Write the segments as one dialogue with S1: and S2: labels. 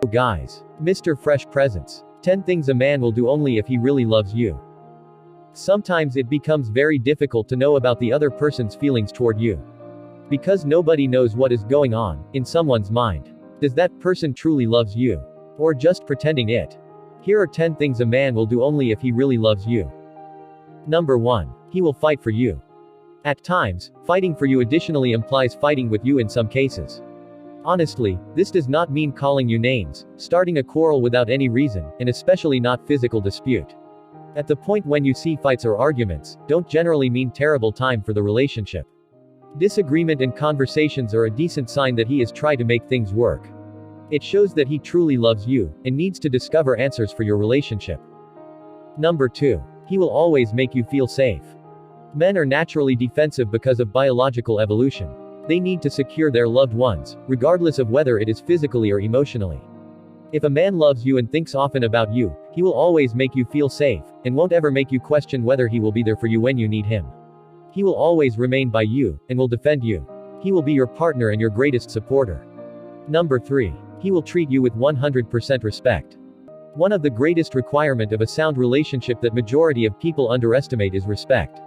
S1: guys. Mr. Fresh Presents. 10 things a man will do only if he really loves you. Sometimes it becomes very difficult to know about the other person's feelings toward you. Because nobody knows what is going on in someone's mind. Does that person truly loves you? Or just pretending it? Here are 10 things a man will do only if he really loves you. Number 1. He will fight for you. At times, fighting for you additionally implies fighting with you in some cases. Honestly, this does not mean calling you names, starting a quarrel without any reason, and especially not physical dispute. At the point when you see fights or arguments, don't generally mean terrible time for the relationship. Disagreement and conversations are a decent sign that he is trying to make things work. It shows that he truly loves you, and needs to discover answers for your relationship. Number 2. He will always make you feel safe. Men are naturally defensive because of biological evolution. They need to secure their loved ones, regardless of whether it is physically or emotionally. If a man loves you and thinks often about you, he will always make you feel safe, and won't ever make you question whether he will be there for you when you need him. He will always remain by you, and will defend you. He will be your partner and your greatest supporter. Number 3. He will treat you with 100% respect. One of the greatest requirements of a sound relationship that majority of people underestimate is respect.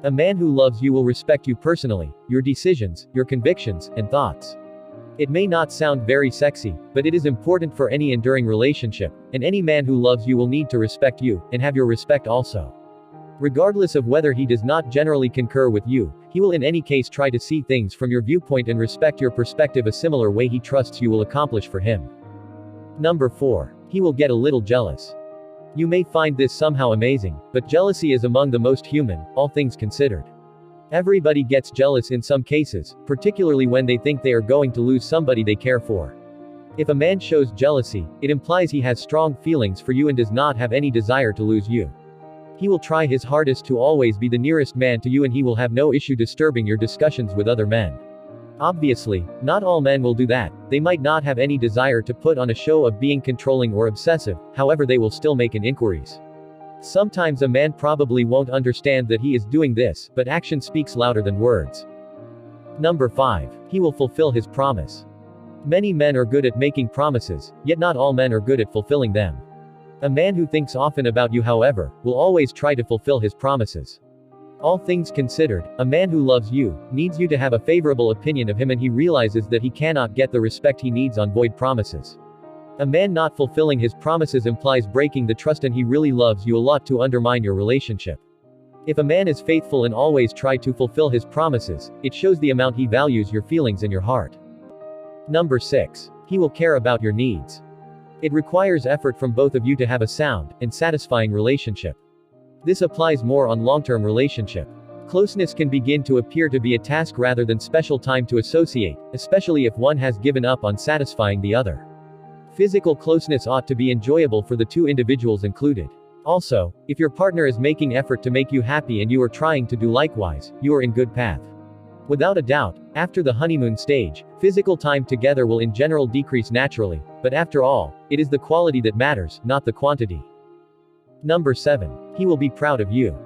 S1: A man who loves you will respect you personally, your decisions, your convictions, and thoughts. It may not sound very sexy, but it is important for any enduring relationship, and any man who loves you will need to respect you, and have your respect also. Regardless of whether he does not generally concur with you, he will in any case try to see things from your viewpoint and respect your perspective a similar way he trusts you will accomplish for him. Number 4. He will get a little jealous. You may find this somehow amazing, but jealousy is among the most human, all things considered. Everybody gets jealous in some cases, particularly when they think they are going to lose somebody they care for. If a man shows jealousy, it implies he has strong feelings for you and does not have any desire to lose you. He will try his hardest to always be the nearest man to you, and he will have no issue disturbing your discussions with other men. Obviously, not all men will do that. They might not have any desire to put on a show of being controlling or obsessive, however they will still make inquiries. Sometimes a man probably won't understand that he is doing this, but action speaks louder than words. Number 5. He will fulfill his promise. Many men are good at making promises, yet not all men are good at fulfilling them. A man who thinks often about you, however, will always try to fulfill his promises. All things considered, a man who loves you, needs you to have a favorable opinion of him, and he realizes that he cannot get the respect he needs on void promises. A man not fulfilling his promises implies breaking the trust, and he really loves you a lot to undermine your relationship. If a man is faithful and always try to fulfill his promises, it shows the amount he values your feelings and your heart. Number 6. He will care about your needs. It requires effort from both of you to have a sound and satisfying relationship. This applies more on long-term relationship. Closeness can begin to appear to be a task rather than special time to associate, especially if one has given up on satisfying the other. Physical closeness ought to be enjoyable for the two individuals included. Also, if your partner is making effort to make you happy and you are trying to do likewise, you are in good path. Without a doubt, after the honeymoon stage, physical time together will in general decrease naturally, but after all, it is the quality that matters, not the quantity. Number 7. He will be proud of you.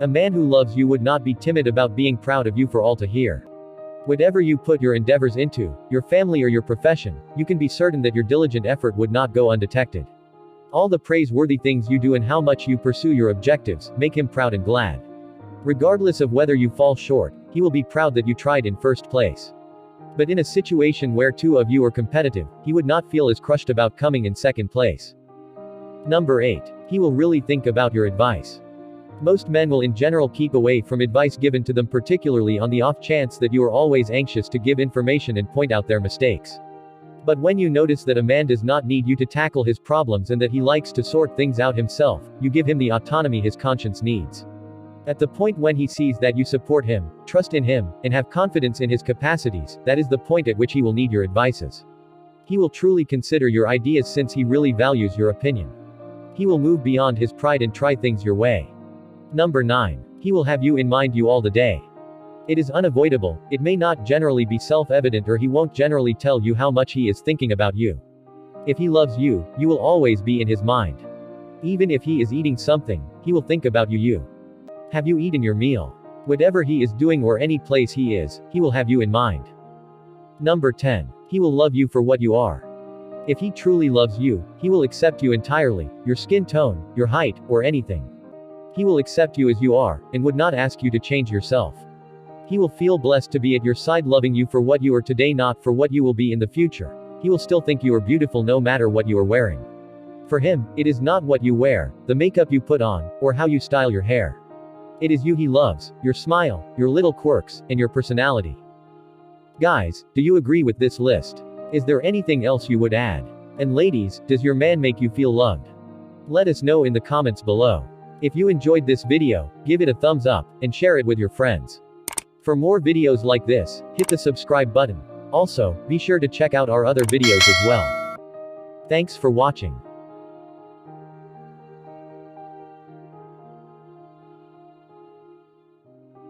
S1: A man who loves you would not be timid about being proud of you for all to hear. Whatever you put your endeavors into, your family or your profession, you can be certain that your diligent effort would not go undetected. All the praiseworthy things you do and how much you pursue your objectives, make him proud and glad. Regardless of whether you fall short, he will be proud that you tried in first place. But in a situation where two of you are competitive, he would not feel as crushed about coming in second place. Number 8. He will really think about your advice. Most men will in general keep away from advice given to them, particularly on the off chance that you are always anxious to give information and point out their mistakes. But when you notice that a man does not need you to tackle his problems and that he likes to sort things out himself, you give him the autonomy his conscience needs. At the point when he sees that you support him, trust in him, and have confidence in his capacities, that is the point at which he will need your advices. He will truly consider your ideas since he really values your opinion. He will move beyond his pride and try things your way. Number 9. He will have you in mind you all the day. It is unavoidable, it may not generally be self-evident, or he won't generally tell you how much he is thinking about you. If he loves you, you will always be in his mind. Even if he is eating something, he will think about you. Have you eaten your meal? Whatever he is doing or any place he is, he will have you in mind. Number 10. He will love you for what you are. If he truly loves you, he will accept you entirely, your skin tone, your height, or anything. He will accept you as you are, and would not ask you to change yourself. He will feel blessed to be at your side, loving you for what you are today, not for what you will be in the future. He will still think you are beautiful no matter what you are wearing. For him, it is not what you wear, the makeup you put on, or how you style your hair. It is you he loves, your smile, your little quirks, and your personality. Guys, do you agree with this list? Is there anything else you would add? And ladies, does your man make you feel loved? Let us know in the comments below. If you enjoyed this video, give it a thumbs up, and share it with your friends. For more videos like this, hit the subscribe button. Also, be sure to check out our other videos as well. Thanks for watching.